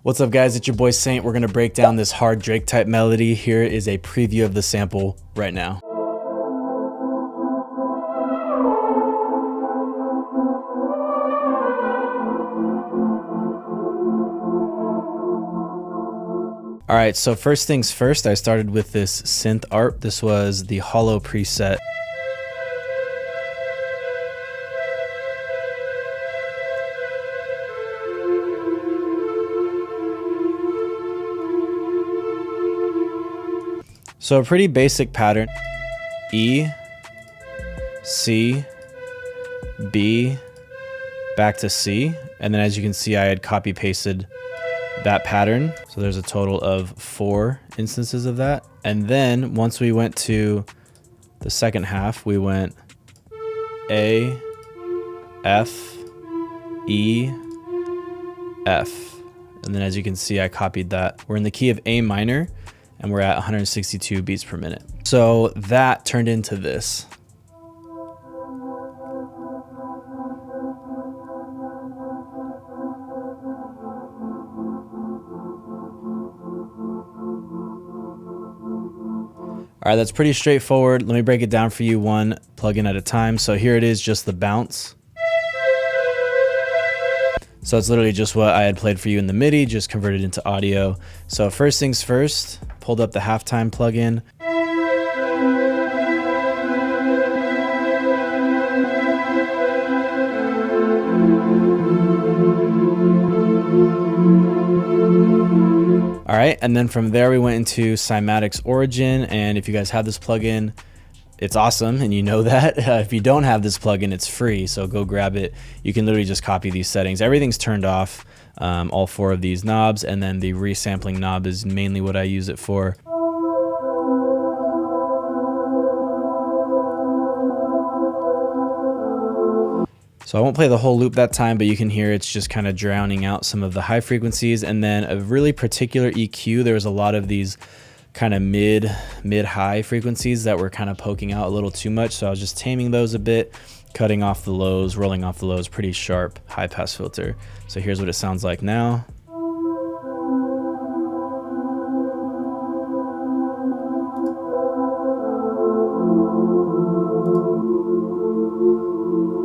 What's up guys, it's your boy Saint. We're gonna break down this hard Drake type melody. Here is a preview of the sample right now. Alright, so first things first, I started with this synth art. This was the hollow preset. So a pretty basic pattern: E, C, B, back to C. And then as you can see, I had copy pasted that pattern. So there's a total of 4 instances of that. And then once we went to the second half, we went A, F, E, F. And then as you can see, I copied that. We're in the key of A minor, and we're at 162 beats per minute. So that turned into this. All right, that's pretty straightforward. Let me break it down for you one plugin at a time. So here it is, just the bounce. So it's literally just what I had played for you in the MIDI, just converted into audio. So first things first, pulled up the halftime plugin. All right, and then from there we went into Cymatics Origin, and if you guys have this plugin, it's awesome, and you know that. If you don't have this plugin, it's free, so go grab it. You can literally just copy these settings. Everything's turned off, all 4 of these knobs, and then the resampling knob is mainly what I use it for. So I won't play the whole loop that time, but you can hear it's just kind of drowning out some of the high frequencies. And then a really particular EQ, there was a lot of these kind of mid-high frequencies that were kind of poking out a little too much. So I was just taming those a bit, cutting off the lows, rolling off the lows, pretty sharp high pass filter. So here's what it sounds like now.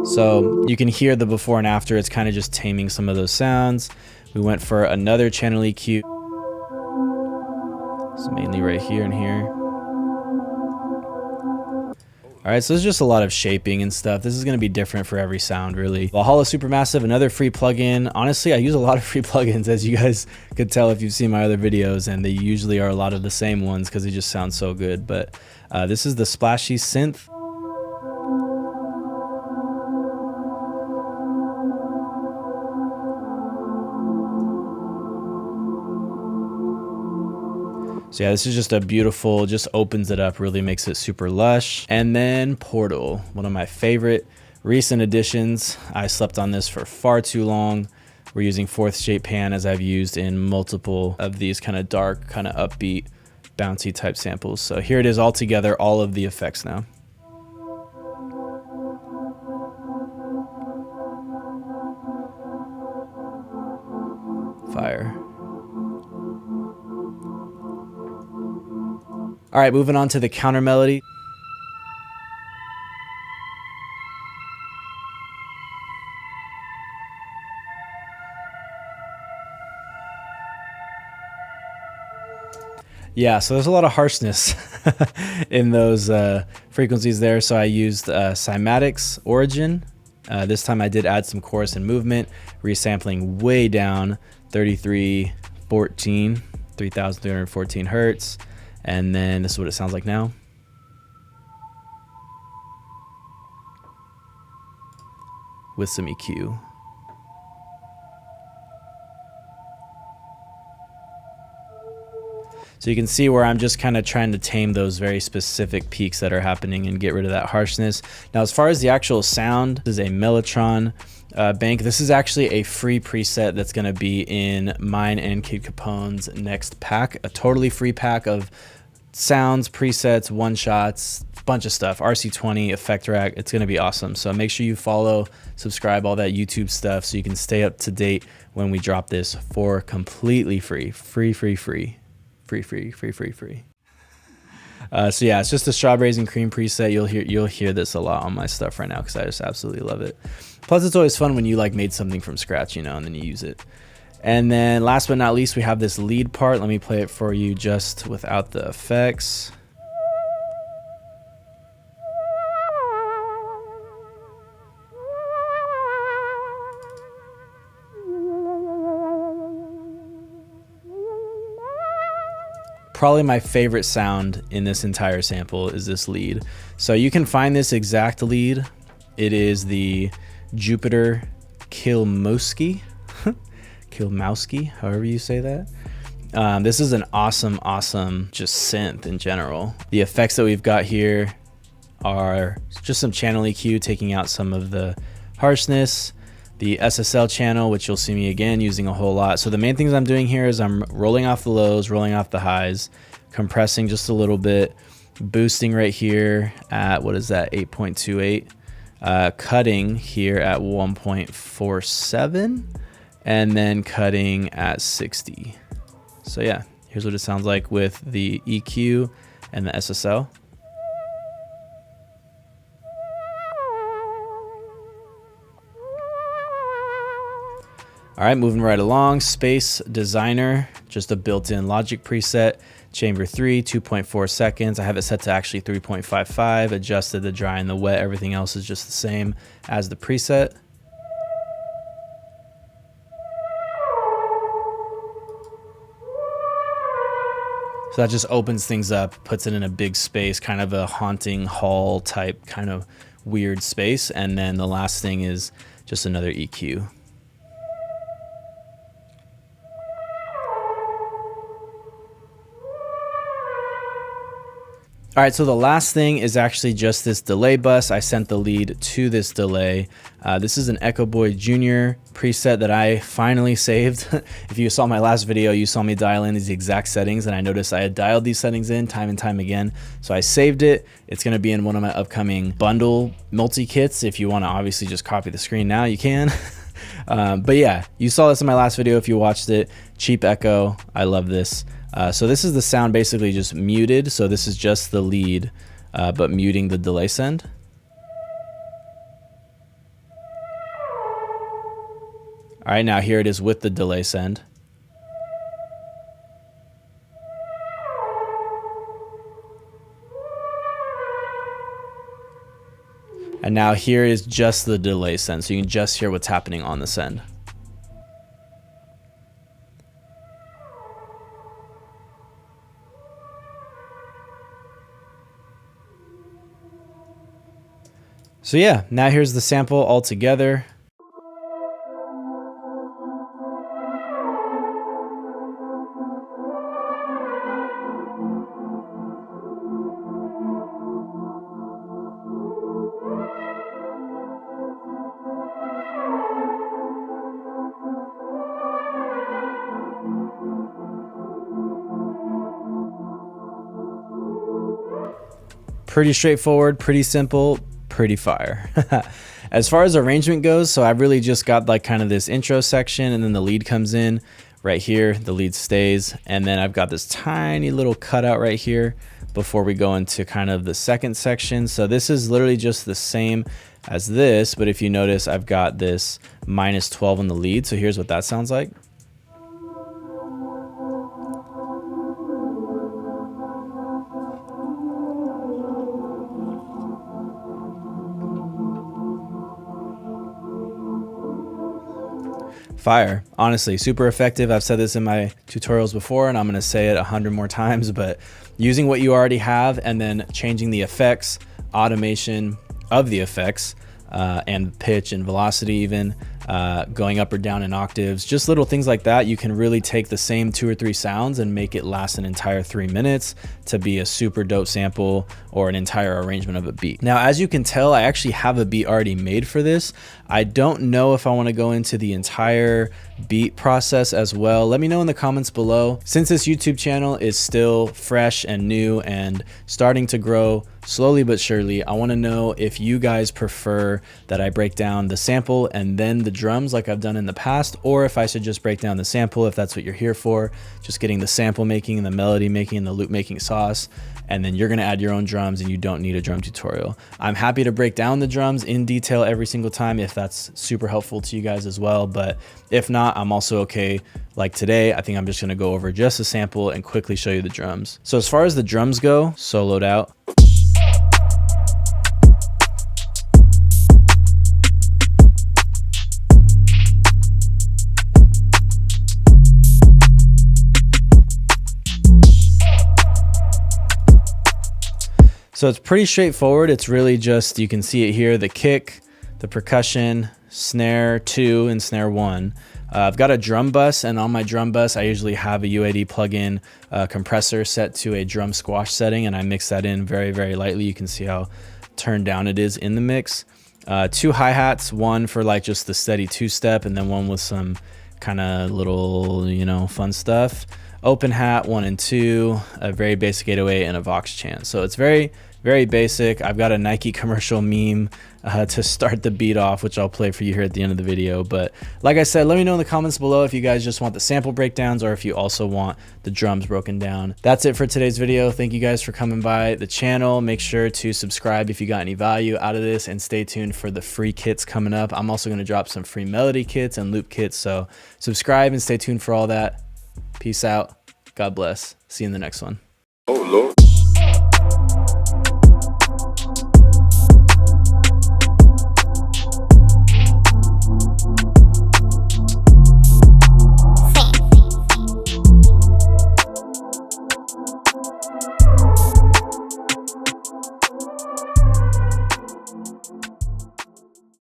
So you can hear the before and after. It's kind of just taming some of those sounds. We went for another channel EQ. It's mainly right here and here. All right, so there's just a lot of shaping and stuff. This is gonna be different for every sound, really. Valhalla Supermassive, another free plugin. Honestly, I use a lot of free plugins, as you guys could tell if you've seen my other videos, and they usually are a lot of the same ones because they just sound so good. But this is the Splashy Synth. So yeah, this is just a beautiful, just opens it up, really makes it super lush. And then Portal, one of my favorite recent additions. I slept on this for far too long. We're using 4th shape pan, as I've used in multiple of these kind of dark, kind of upbeat, bouncy type samples. So here it is all together, all of the effects now. Fire. All right, moving on to the counter melody. Yeah, so there's a lot of harshness in those frequencies there. So I used Cymatics Origin. This time I did add some chorus and movement, resampling way down, 3,314 hertz. And then this is what it sounds like now. With some EQ. So you can see where I'm just kind of trying to tame those very specific peaks that are happening and get rid of that harshness. Now, as far as the actual sound, this is a Mellotron bank. This is actually a free preset that's going to be in mine and Kid Capone's next pack, a totally free pack of sounds, presets, one-shots, bunch of stuff, RC20, effect rack. It's going to be awesome. So make sure you follow, subscribe, all that YouTube stuff so you can stay up to date when we drop this for completely free. Free. So yeah, it's just a strawberries and cream preset. You'll hear this a lot on my stuff right now because I just absolutely love it. Plus, it's always fun when you like made something from scratch, you know, and then you use it. And then last but not least, we have this lead part. Let me play it for you just without the effects. Probably my favorite sound in this entire sample is this lead. So you can find this exact lead. It is the Jupiter Kilmowski, however you say that. This is an awesome just synth in general. The effects that we've got here are just some channel EQ, taking out some of the harshness, the SSL channel, which you'll see me again using a whole lot. So the main things I'm doing here is I'm rolling off the lows, rolling off the highs, compressing just a little bit, boosting right here at, what is that, 8.28, cutting here at 1.47, and then cutting at 60. So yeah, here's what it sounds like with the EQ and the SSL. All right, moving right along, Space Designer, just a built-in Logic preset, chamber 3, 2.4 seconds. I have it set to actually 3.55, adjusted the dry and the wet. Everything else is just the same as the preset. So that just opens things up, puts it in a big space, kind of a haunting hall type kind of weird space. And then the last thing is just another EQ. All right, so the last thing is actually just this delay bus. I sent the lead to this delay. This is an Echo Boy Jr. preset that I finally saved. If you saw my last video, you saw me dial in these exact settings, and I noticed I had dialed these settings in time and time again. So I saved it. It's gonna be in one of my upcoming bundle multi-kits. If you wanna obviously just copy the screen now, you can. But yeah, you saw this in my last video if you watched it. Cheap Echo, I love this. So this is the sound basically just muted. So this is just the lead, but muting the delay send. All right, now here it is with the delay send. And now here is just the delay send. So you can just hear what's happening on the send. So yeah, now here's the sample all together. Pretty straightforward, pretty simple, pretty fire. As far as arrangement goes, so I've really just got like kind of this intro section, and then the lead comes in right here, the lead stays, and then I've got this tiny little cutout right here before we go into kind of the second section. So this is literally just the same as this, but if you notice, I've got this -12 on the lead. So here's what that sounds like. Fire, honestly, super effective. I've said this in my tutorials before, and I'm gonna say it 100 more times, but using what you already have and then changing the effects, automation of the effects, and pitch and velocity even, going up or down in octaves, just little things like that. You can really take the same 2 or 3 sounds and make it last an entire 3 minutes to be a super dope sample or an entire arrangement of a beat. Now, as you can tell, I actually have a beat already made for this. I don't know if I want to go into the entire beat process as well. Let me know in the comments below. Since this YouTube channel is still fresh and new and starting to grow slowly but surely, I want to know if you guys prefer that I break down the sample and then the drums like I've done in the past, or if I should just break down the sample, if that's what you're here for, just getting the sample making and the melody making and the loop making sauce, and then you're going to add your own drums and you don't need a drum tutorial. I'm happy to break down the drums in detail every single time if that's super helpful to you guys as well, but if not, I'm also okay. Like today, I think I'm just going to go over just a sample and quickly show you the drums. So as far as the drums go, soloed out. So it's pretty straightforward. It's really just, you can see it here, the kick, the percussion, snare 2 and snare 1. I've got a drum bus, and on my drum bus, I usually have a UAD plugin compressor set to a drum squash setting, and I mix that in very, very lightly. You can see how turned down it is in the mix. 2 hi-hats, one for like just the steady 2-step, and then one with some kind of little, you know, fun stuff. Open hat 1 and 2, a very basic 808, and a Vox chant. So it's very, very basic. I've got a Nike commercial meme to start the beat off, which I'll play for you here at the end of the video. But like I said, let me know in the comments below if you guys just want the sample breakdowns or if you also want the drums broken down. That's it for today's video. Thank you guys for coming by the channel. Make sure to subscribe if you got any value out of this, and stay tuned for the free kits coming up. I'm also going to drop some free melody kits and loop kits, so subscribe and stay tuned for all that. Peace out. God bless. See you in the next one. Oh, Lord.